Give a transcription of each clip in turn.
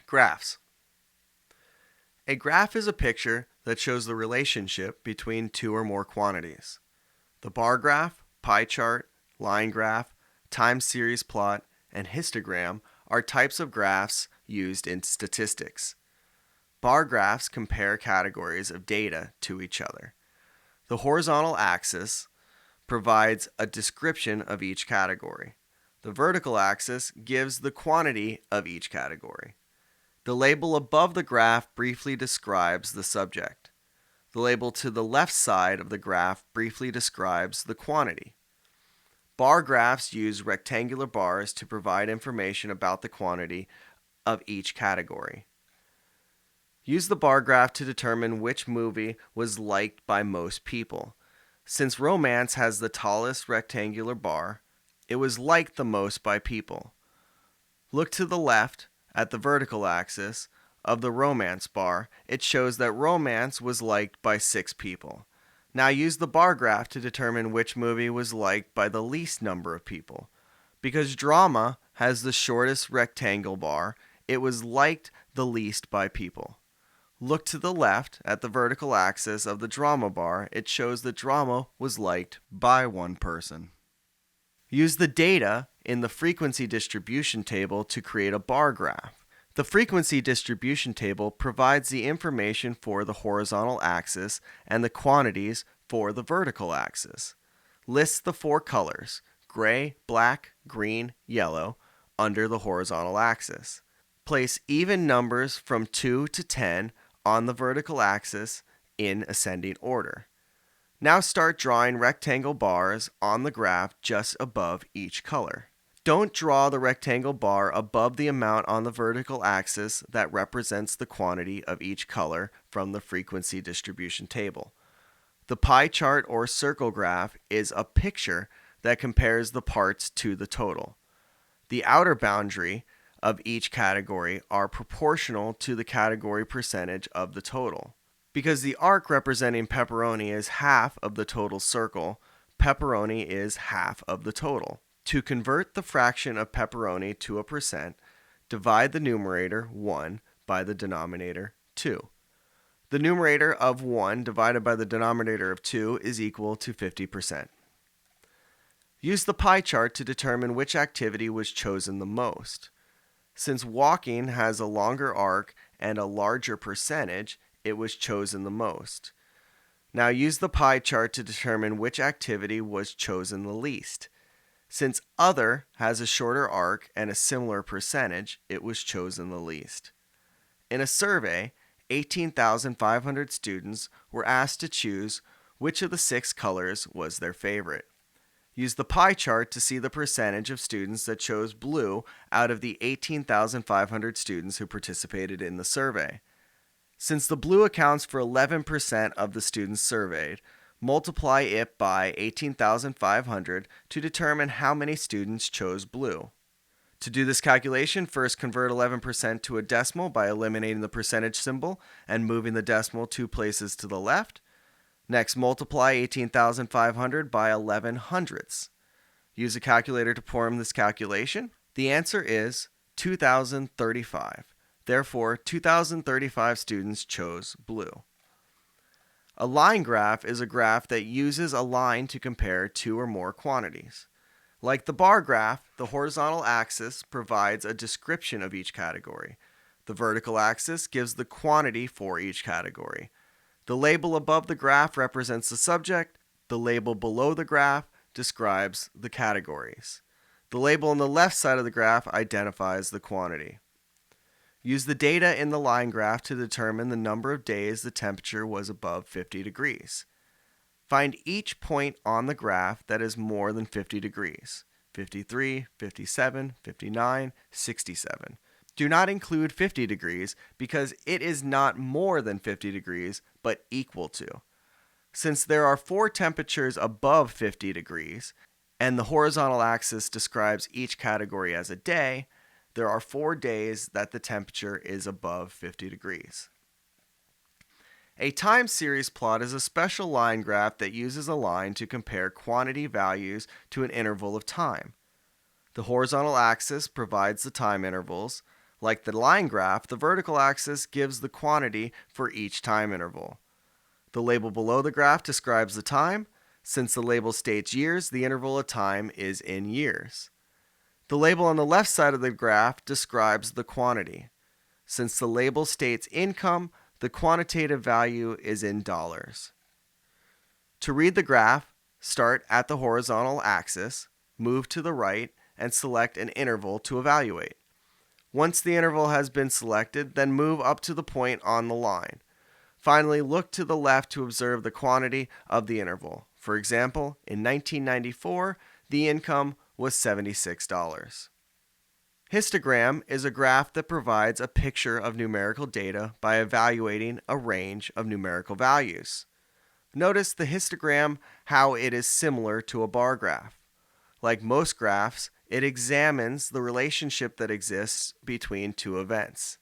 Graphs. A graph is a picture that shows the relationship between two or more quantities. The bar graph, pie chart, line graph, time series plot, and histogram are types of graphs used in statistics. Bar graphs compare categories of data to each other. The horizontal axis provides a description of each category. The vertical axis gives the quantity of each category. The label above the graph briefly describes the subject. The label to the left side of the graph briefly describes the quantity. Bar graphs use rectangular bars to provide information about the quantity of each category. Use the bar graph to determine which movie was liked by most people. Since Romance has the tallest rectangular bar, it was liked the most by people. Look to the left at the vertical axis of the Romance bar. It shows that Romance was liked by 6 people. Now use the bar graph to determine which movie was liked by the least number of people. Because Drama has the shortest rectangle bar, it was liked the least by people. Look to the left at the vertical axis of the Drama bar. It shows that Drama was liked by 1 person. Use the data in the frequency distribution table to create a bar graph. The frequency distribution table provides the information for the horizontal axis and the quantities for the vertical axis. Lists the 4 colors, gray, black, green, yellow, under the horizontal axis. Place even numbers from 2 to 10 on the vertical axis in ascending order. Now start drawing rectangle bars on the graph just above each color. Don't draw the rectangle bar above the amount on the vertical axis that represents the quantity of each color from the frequency distribution table. The pie chart or circle graph is a picture that compares the parts to the total. The outer boundary of each category are proportional to the category percentage of the total. Because the arc representing pepperoni is half of the total circle, pepperoni is half of the total. To convert the fraction of pepperoni to a percent, divide the numerator 1 by the denominator 2. The numerator of 1 divided by the denominator of 2 is equal to 50%. Use the pie chart to determine which activity was chosen the most. Since walking has a longer arc and a larger percentage, it was chosen the most. Now use the pie chart to determine which activity was chosen the least. Since other has a shorter arc and a similar percentage, it was chosen the least. In a survey, 18,500 students were asked to choose which of the 6 colors was their favorite. Use the pie chart to see the percentage of students that chose blue out of the 18,500 students who participated in the survey. Since the blue accounts for 11% of the students surveyed, multiply it by 18,500 to determine how many students chose blue. To do this calculation, first convert 11% to a decimal by eliminating the percentage symbol and moving the decimal 2 places to the left. Next, multiply 18,500 by 11 hundredths. Use a calculator to perform this calculation. The answer is 2,035. Therefore, 2,035 students chose blue. A line graph is a graph that uses a line to compare 2 or more quantities. Like the bar graph, the horizontal axis provides a description of each category. The vertical axis gives the quantity for each category. The label above the graph represents the subject. The label below the graph describes the categories. The label on the left side of the graph identifies the quantity. Use the data in the line graph to determine the number of days the temperature was above 50 degrees. Find each point on the graph that is more than 50 degrees. 53, 57, 59, 67. Do not include 50 degrees because it is not more than 50 degrees, but equal to. Since there are 4 temperatures above 50 degrees, and the horizontal axis describes each category as a day, there are 4 days that the temperature is above 50 degrees. A time series plot is a special line graph that uses a line to compare quantity values to an interval of time. The horizontal axis provides the time intervals. Like the line graph, the vertical axis gives the quantity for each time interval. The label below the graph describes the time. Since the label states years, the interval of time is in years. The label on the left side of the graph describes the quantity. Since the label states income, the quantitative value is in dollars. To read the graph, start at the horizontal axis, move to the right, and select an interval to evaluate. Once the interval has been selected, then move up to the point on the line. Finally, look to the left to observe the quantity of the interval. For example, in 1994, the income was $76. Histogram is a graph that provides a picture of numerical data by evaluating a range of numerical values. Notice the histogram how it is similar to a bar graph. Like most graphs, it examines the relationship that exists between two events.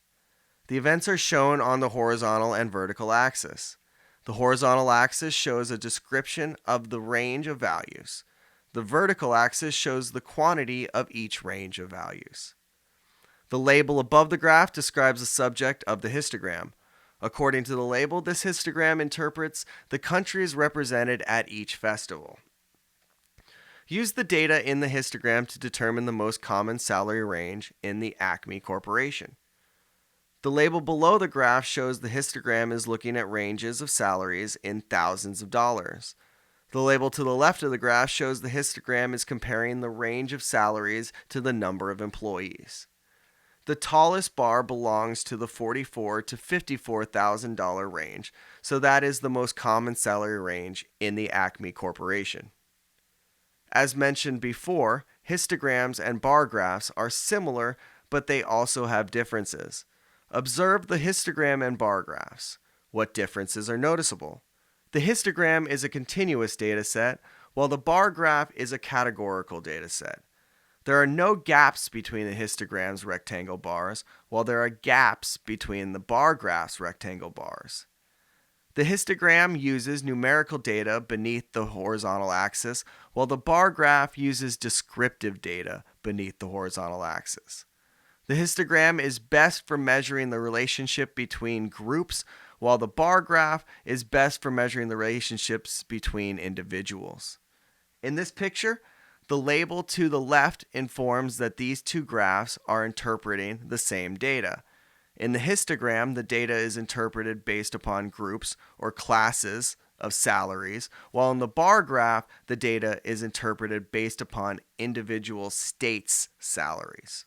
The events are shown on the horizontal and vertical axis. The horizontal axis shows a description of the range of values. The vertical axis shows the quantity of each range of values. The label above the graph describes the subject of the histogram. According to the label, this histogram interprets the countries represented at each festival. Use the data in the histogram to determine the most common salary range in the Acme Corporation. The label below the graph shows the histogram is looking at ranges of salaries in thousands of dollars. The label to the left of the graph shows the histogram is comparing the range of salaries to the number of employees. The tallest bar belongs to the $44,000 to $54,000 range, so that is the most common salary range in the Acme Corporation. As mentioned before, histograms and bar graphs are similar, but they also have differences. Observe the histogram and bar graphs. What differences are noticeable? The histogram is a continuous data set, while the bar graph is a categorical data set. There are no gaps between the histogram's rectangle bars, while there are gaps between the bar graph's rectangle bars. The histogram uses numerical data beneath the horizontal axis, while the bar graph uses descriptive data beneath the horizontal axis. The histogram is best for measuring the relationship between groups, while the bar graph is best for measuring the relationships between individuals. In this picture, the label to the left informs that these two graphs are interpreting the same data. In the histogram, the data is interpreted based upon groups or classes of salaries, while in the bar graph, the data is interpreted based upon individual states' salaries.